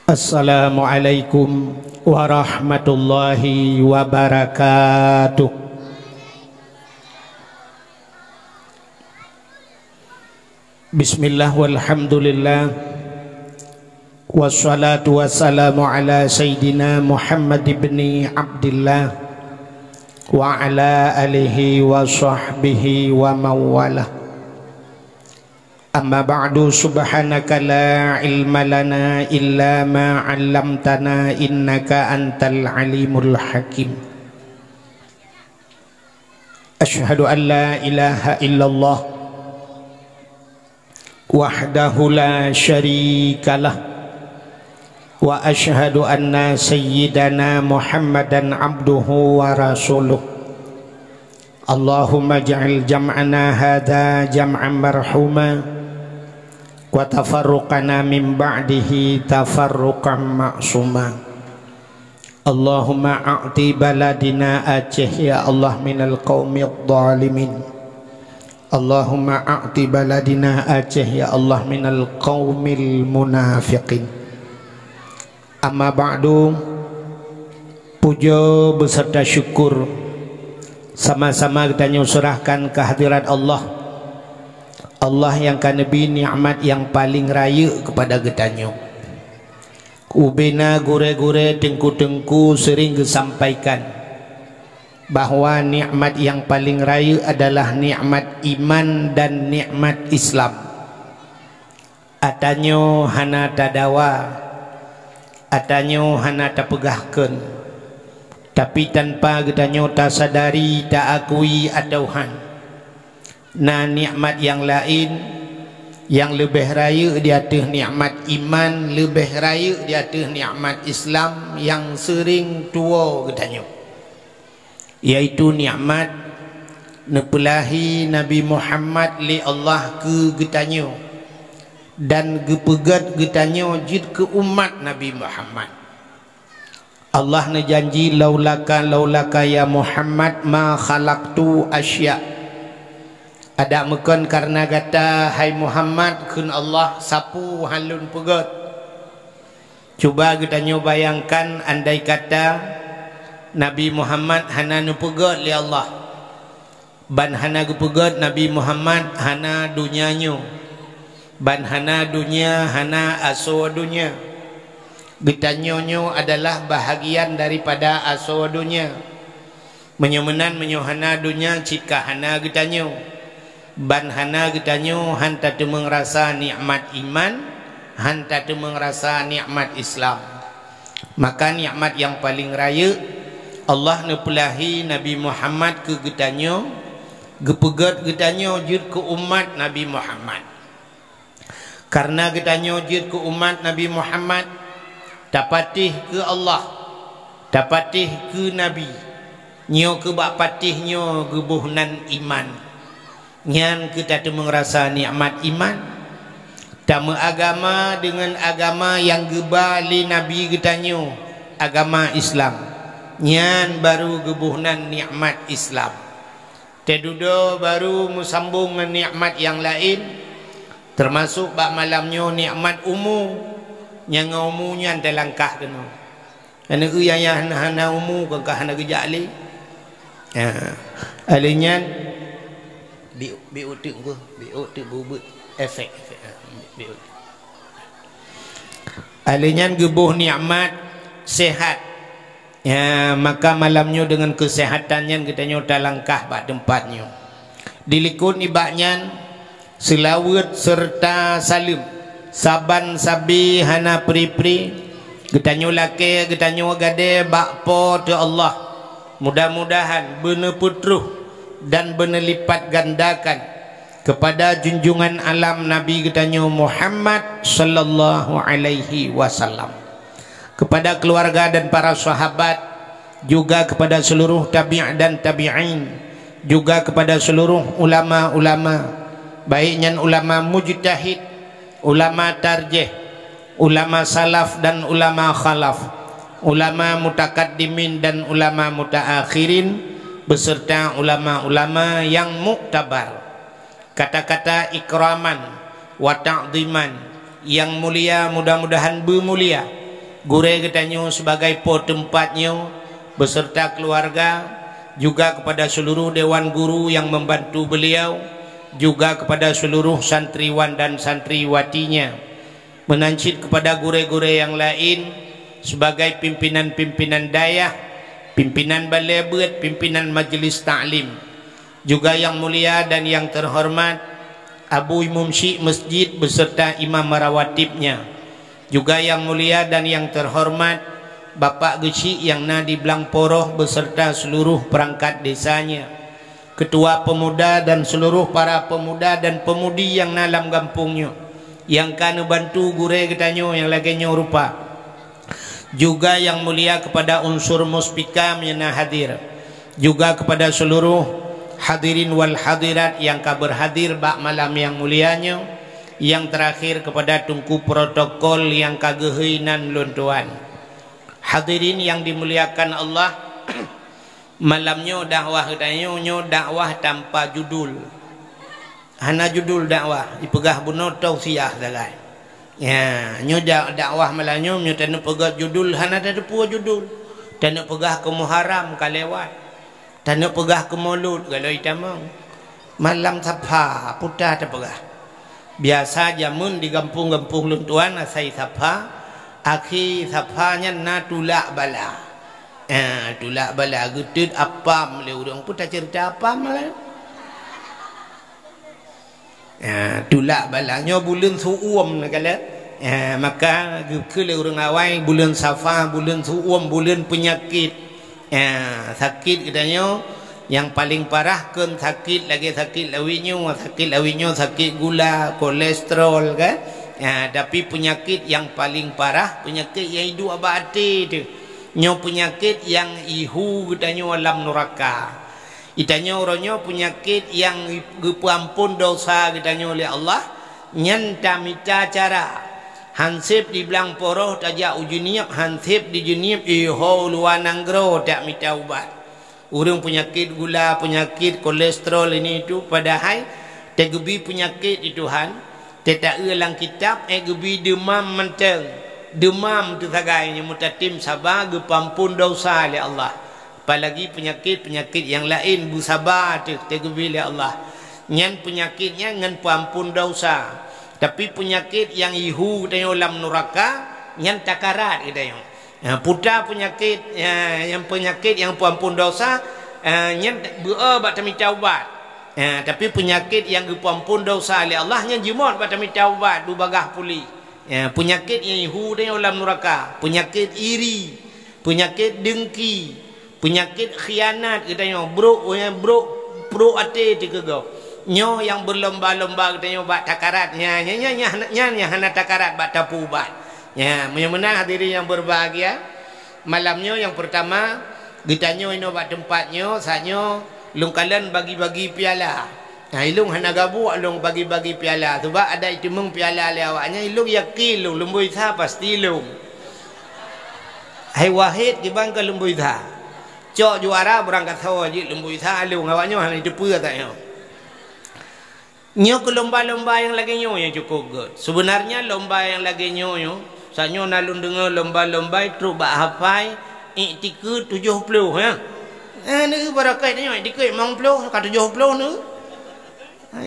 Assalamualaikum warahmatullahi wabarakatuh. Bismillah walhamdulillah, wassalatu wassalamu ala sayyidina Muhammad ibn Abdillah wa ala alihi wa sahbihi wa mawalah. Amma ba'du, subhanaka la ilma lana illa ma 'allamtana innaka antal alimul hakim. Asyhadu an la ilaha illallah wahdahu la syarikalah wa asyhadu anna sayyidana Muhammadan abduhu wa rasuluh. Allahumma ja'al jam'ana hadha jam'an marhuma wa tafarruqana min ba'dihi tafarruqan ma'suma. Allahumma a'ti baladina Aceh ya Allah minal qaumid dhalimin. Allahumma a'ti baladina Aceh ya Allah minal qaumil munafiqin. Amma ba'du, puja beserta syukur sama-sama kita nyusurahkan kehadirat Allah, Allah yang kan Nabi nikmat yang paling raya kepada getanyo. Ubena gure-gure tengku-tengku sering disampaikan bahwa nikmat yang paling raya adalah nikmat iman dan nikmat Islam. Atanyo hana tadawa, atanyo hana tapegahkeun, tapi tanpa getanyo tak sadari, tak akui adauhan. Nah, nikmat yang lain yang lebih raya di atas nikmat iman, lebih raya di atas nikmat Islam yang sering tua katanya, yaitu nikmat nepelahi Nabi Muhammad li Allah ke getanyo dan gepegat getanyo jid ke umat Nabi Muhammad. Allah ne janji laulaka ya Muhammad ma khalaqtu asya. Ada mekon karena kata hai Muhammad kun Allah sapu halun pegat. Cuba kita bayangkan andai kata Nabi Muhammad hana nu pegat li Allah, ban hana pegat Nabi Muhammad hana dunianyo, ban hana dunia hana aso dunia. Getanyonyo adalah bahagian daripada aso dunia. Menyomenan menyohana dunia cika hana getanyo, ban hana getanyo hanta tu mengrasa nikmat iman, hanta tu mengrasa nikmat Islam. Maka nikmat yang paling raya Allah nepelahi Nabi Muhammad ke getanyo, gepegat getanyo jid ke umat Nabi Muhammad. Karena getanyo jid ke umat Nabi Muhammad, dapatih ke Allah, dapatih ke Nabi, nyo ke bapatih nyo gebuhnan iman. Nyan kita tu merasa nikmat iman, tamu agama dengan agama yang gebali Nabi getanyo, agama Islam. Nyan baru gebuhnan nikmat Islam. Tedudo baru musambung dengan nikmat yang lain, termasuk bak malamnyo nikmat umu, yang umunya ante langkah kena. Ana yang hana umu ke hana gejali. Alinyan biutik gua, biutik bubut efek. Alinyan gebuh nikmat sehat. Ya, maka malamnya dengan kesehatannya kita nyota langkah bak tempatnya. Dilikut ibaknya selawat serta salim, saban sabi hana pri-pri. Getanyo lake, getanyo gade bak po tu Allah. Mudah-mudahan bener putruh dan benelipat gandakan kepada junjungan alam Nabi getanyo Muhammad sallallahu alaihi wasallam, kepada keluarga dan para sahabat, juga kepada seluruh tabi' dan tabi'in, juga kepada seluruh ulama-ulama, baiknya ulama mujtahid, ulama tarjih, ulama salaf dan ulama khalaf, ulama mutakaddimin dan ulama mutaakhirin, beserta ulama-ulama yang muktabar. Kata-kata ikraman wa ta'ziman yang mulia, mudah-mudahan bermulia gure ketanyo sebagai po tempatnya beserta keluarga, juga kepada seluruh dewan guru yang membantu beliau, juga kepada seluruh santriwan dan santriwatinya, menancit kepada gure-gure yang lain sebagai pimpinan-pimpinan dayah, pimpinan balai bet, pimpinan majelis ta'lim, juga yang mulia dan yang terhormat Abu Imam Syekh Masjid beserta imam marawatibnya, juga yang mulia dan yang terhormat Bapak Geci yang Nadi Blangporoh beserta seluruh perangkat desanya, ketua pemuda dan seluruh para pemuda dan pemudi yang dalam kampungnya, yang kana bantu gure ketanyo yang laginya rupa, juga yang mulia kepada unsur muspikam yang hadir, juga kepada seluruh hadirin wal hadirat yang berhadir bak malam yang mulianya, yang terakhir kepada tungku protokol yang kagehinan luntuan. Hadirin yang dimuliakan Allah, malamnya dakwah katanya dakwah tanpa judul, hana judul dakwah dipegah bunuh tausiah dalai ya, nyo dakwah malamnya nyo tanda pegah judul, hana ada pua judul, tanda pegah ke muharam kalewat, tanda pegah ke maulud kalau itamang malam sapa putah tak pegah. Biasa jamun di kampung-kampung luntuan asai sapa, akhi sapanya na tulak bala, tulak bala gedut apa mele urang pun tak cerita apa malah, tulak balanya bulan suum nakala, maka kele urang awai bulan safa, bulan suum, bulan penyakit, sakit katanya yang paling parah kan sakit lagi sakit lawinya, sakit gula, kolesterol kan. Tapi penyakit yang paling parah, penyakit yang hidup abadi tu, nyo penyakit yang ihu katanya alam neraka. Itanya orangnya penyakit yang diampun dosa katanya oleh Allah, nyanta mita cara. Hansip di Blangporoh tajak ujuniap, hansip di juniap iho luanang gro tak mita ubat. Urang penyakit gula, penyakit kolesterol ini itu padahal tegebi penyakit itu Tuhan. Tidak ulang kitab gebi demam menteng, demam tu sagainya mutatim sabar gepampun dosa oleh Allah. Apalagi penyakit-penyakit yang lain bu sabar tu gebi oleh Allah. Nyan penyakitnya ngan pampun dosa. Tapi penyakit yang ihu katanya alam neraka nyan takarat katanya. Puta penyakit yang penyakit yang pampun dosa nyan beobat minta ubat. Tapi penyakit yang dipampun dosa oleh Allah nya jemot pada minta ubat du bagah puli. Penyakit yang ihu dan alam neraka, penyakit iri, penyakit dengki, penyakit khianat katanya bro ate tikegau. Nyo yang berlomba-lomba katanya bat takarat nya hana takarat bat tapu ubat. Menyemena hadirin yang berbahagia, malamnya yang pertama ditanya ino bat tempatnya sanyo lungkalan bagi-bagi piala. Ilung hana gabu alung bagi-bagi piala. Sebab ada itimung piala le awaknya ilung yakin lung lembui tha pasti lung. Hai wahid gibang ke lembui tha. Cok juara berangkat tahu je lembui tha lung awaknya hana depu katanya. Nyo ke lomba-lomba yang lagi nyo yang cukup good. Sebenarnya lomba yang lagi nyo sanyo nalun dengar lomba-lomba itu bak hafai iktikad 70 ya. Ni barakai tanya dikit mang puluh ka 70 nu.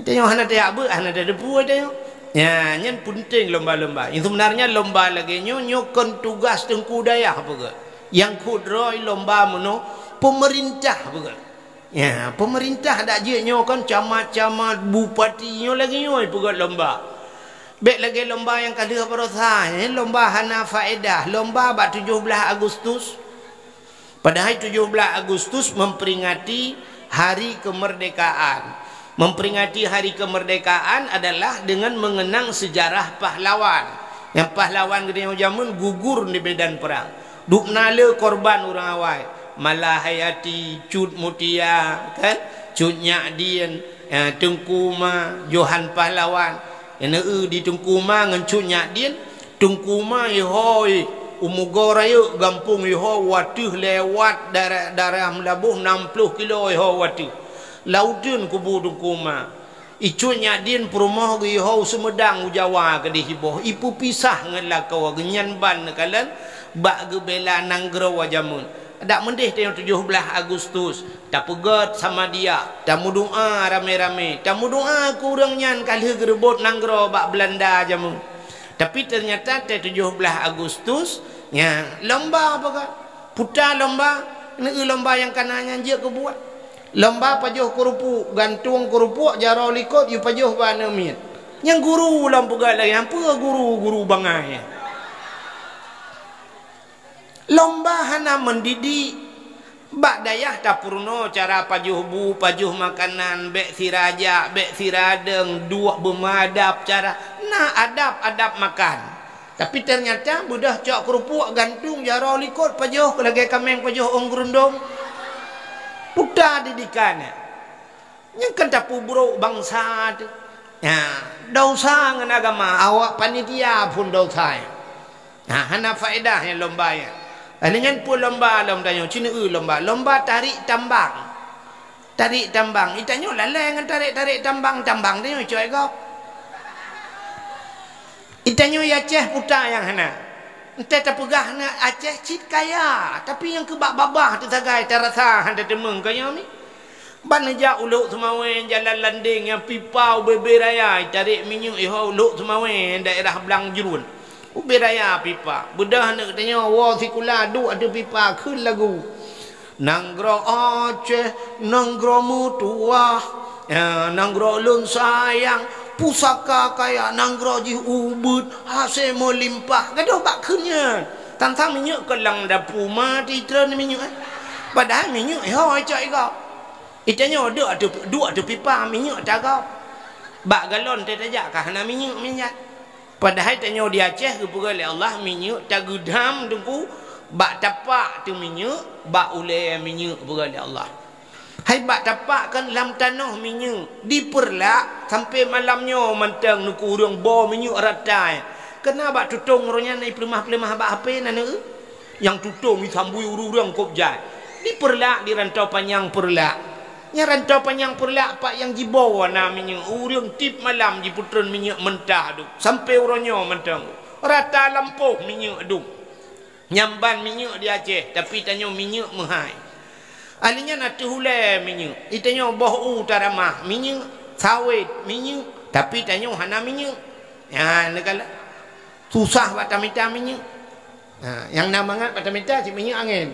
Tanya hana tak apa, hana ada debu tanya. Nyen penting lomba-lomba. Yang sebenarnya lomba lagi nyo kon tugas tengku dayah apa ke. Yang kudroi lomba mono pemerintah apa ke. Pemerintah dak je nyo kan camat-camat bupati nyo lagi nyo pegat lomba. Baik lagi lomba yang kada berosa, lomba hana faedah, lomba bak 17 Agustus. Padahal 17 Agustus memperingati hari kemerdekaan. Memperingati hari kemerdekaan adalah dengan mengenang sejarah pahlawan. Yang pahlawan gede jamun gugur di medan perang. Duk nala korban orang awai. Malahayati, Cut Mutia, kan? Cut Nyadien, Tengku Ma, Johan Pahlawan. Yang di Tengku Ma ngan Cut Nyadien, Tengku Ma ihoi umugora yuk gampung iho watuh lewat darah melabuh 60 kilo iho watuh lautun kubu dukuma icunya din perumah iho Sumedang Jawa ke dihiboh ipu pisah ngelakau genyan ban kalan bak gebela nanggro wajamun dak mendih tayong 17 Agustus tak pegat sama dia tamu doa rame-rame tamu doa kurang nyan kali gerebot nanggro bak Belanda jamun tapi ternyata 17 Agustus nya lomba apa kan putar lomba ini lomba yang kananya dia ke buat lomba pajuh kerupuk gantung kerupuk jaro likot you pajuh bana min yang guru lampu galai hampa guru bangai lomba hana mendidik bak dayah tapurno cara pajuh bu pajuh makanan bek siraja bek siradeng dua bemadap cara nah adab makan tapi ternyata budah cok kerupuk gantung jaro likot pajuh lagi kameng pajuh onggrundong putar didikannya yang kan tapu buruk bangsa tu ya dosa ngan agama awak panitia pun dosa nah hana faedah yang lomba ya dengan pun lomba tanya cina lomba tarik tambang itanyo lalai dengan tarik tambang tanya coy kau itanyo ya Aceh putar yang hana ente terpegah na Aceh cit kaya tapi yang kebak babah tu sagai terasa handa temeng kaya ni ban aja uluk semawen jalan landing yang pipau beberaya tarik minyak iho uluk semawen daerah Belang Jerun beraya pipa bedah nak tanya wa sikula du ada pipa keun lagu nanggro Aceh nanggro mutua nanggro lun sayang pusaka kaya nanggro ji ubud hasil melimpah gaduh bak keunnya tantang minyak kelang dapu mati tren minyak padahal minyak hoi cai kau itanya ada pipa minyak tak kau bak galon tetajak kahana minyak padahal tanya di Aceh kepada oleh Allah minyak tak gudam tunggu bak tapak tu minyak bak ulai minyak kepada oleh Allah hai bak tapak kan dalam tanah minyak diperlak sampai malamnya mantang nuku urang bo minyak ratai kena bak tutung ronya naik pelemah-pelemah bak apa nana yang tutung disambui urang kopjai diperlak di rantau panjang perlak nya rantau panjang perlak pak yang dibawa namanya urang tip malam di putran minyak mentah tu sampai uronyo mentang rata lampuh minyak tu nyamban minyak di Aceh tapi tanya minyak mahal alinya nak tuhule minyak itanya boh utaramah minyak sawit minyak tapi tanya hana minyak ya negala susah batamita minyak yang namangat batamita si minyak angin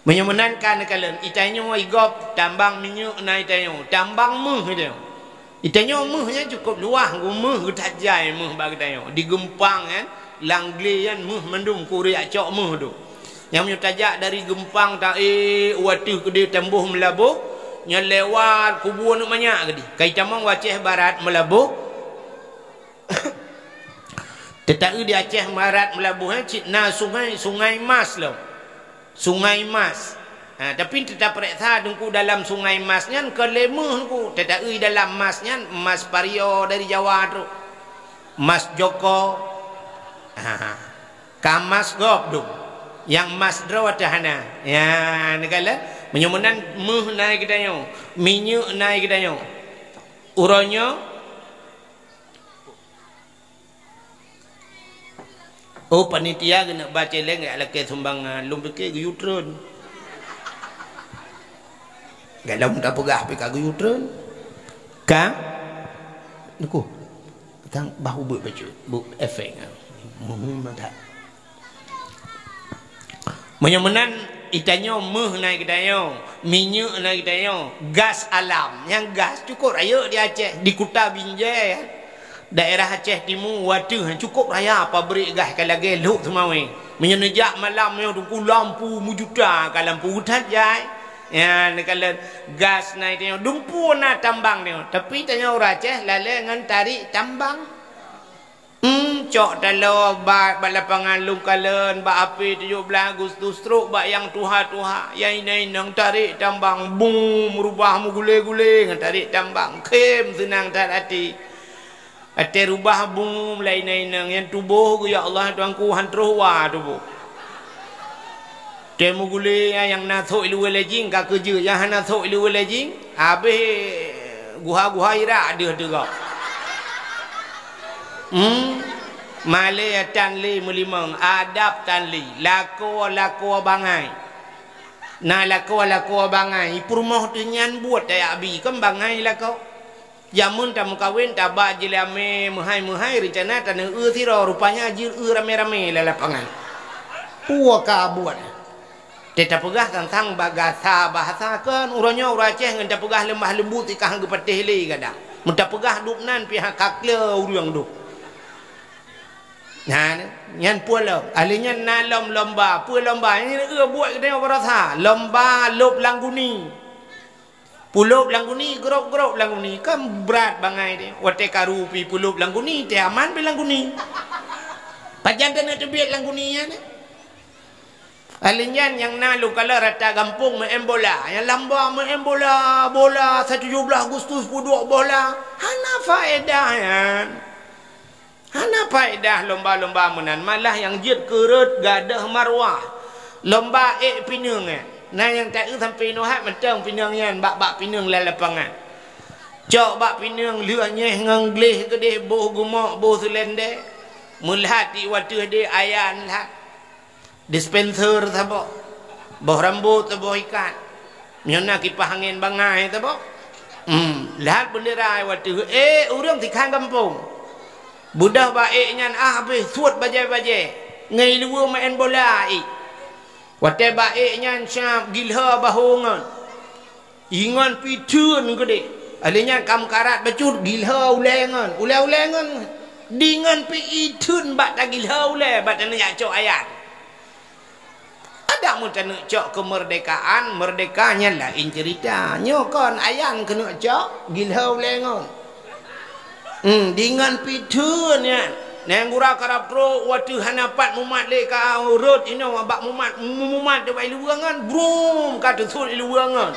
menyemenankan kalian itanyo igop tambang minyak na itanyo tambang meh dia itanyo mehnya cukup luah meh getajai meh bagi itanyo digempang kan langlian meh mendum kuriak cok meh tu yang menyutajak dari gempang tak watu ke dia tembuh melabuh nya lewat kubur nak banyak ke dia kai tamang Aceh Barat melabuh tetapi di Aceh Barat melabuh citna sungai Mas lah Sungai Mas tapi tetap periksa dengku dalam Sungai Masnya ke lemah dengku tetap dalam Masnya Mas Pario dari Jawa tu Mas Joko Kamas Gop tu yang Mas Dro tahana ya negala menyemenan meh naik kedanyo minyak naik kedanyo uronyo oh panitia kena baca leng gak laki sumbangan lum fikir guyutron gak lum tak pegah pika guyutron ka nuku tang bahu buat baju bu efek mata menyemenan itanyo meh naik kedanyo minyak naik kedanyo gas alam yang gas cukup raya di Aceh di Kuta Binjai ya. Daerah Aceh Timur waduh cukup raya pabrik gas kalau geluk semua menyenejak malam yang tunggu lampu mujuta kalau lampu hutan jai ya kalau gas naik tengok dumpu na tambang tengok tapi tanya orang Aceh lalai dengan tarik tambang cok dalam bak lapangan lungkalan bak api 17 Agustus struk bak yang tuha-tuha yang ini nang tarik tambang boom rubah mu gule-gule dengan tarik tambang kem senang tak hati ate rubah bung lain-lain yang tubuh ya Allah tuanku hantruh wa tubuh temu gule yang nathok ilu lejing ka kerja yang nathok ilu lejing habis guha-guha ira dia tu kau Malay tan li melimang adab tan li laku bangai na laku bangai purmoh tu nyan buat daya abi kan bangai laku jamun tamu kawin tabak jilame muhai rencana tanah thiro rupanya jil rame-rame la lapangan puaka buat tetap pegah tentang bahasa kan uranya uraceh ngan pegah lemah lembut ikah ngepetih li kadang mudah pegah dupnan pihak kakle urang dup nah nyan pulau alinya nalom lomba ini buat kita berasa lomba lop langguni pulup langguni gerok langguni kan berat bangai dia wate karupi pulup langguni te aman pe langguni pajan kena tebiat langguninya ni alinyan yang nalu kalau rata kampung main bola yang lamba main bola 17 Agustus puduk bola hana faedah lomba-lomba menan malah yang jid kerut gadah marwah lomba pinang nah yang tak sampai nohat mentang pinang yan bak pinang la lapangan cok bak pinang lianya ngangleh gede boh gumak boh sulende mulhat di watu de ayan lah dispenser sabo boh rambut boh ikan nyona kipas angin bangai sabo lihat bendera watu urang di kang kampung budak baik nyan habis suat bajai ngai luar main bola wate baik nyan syab gilha bahongan ingan pitun gede alinya kam karat becut gilha ulengan dengan pi itun bat gilha ule bat nak cok ayat ada mun nak cok kemerdekaan merdekanya lain cerita nyokon ayan kena cok gilha ulengan dengan pitun ya nang gura karap pro watu hanapat mumat le ka urut ino bak mumat de bai luangan brum ka tu sul luangan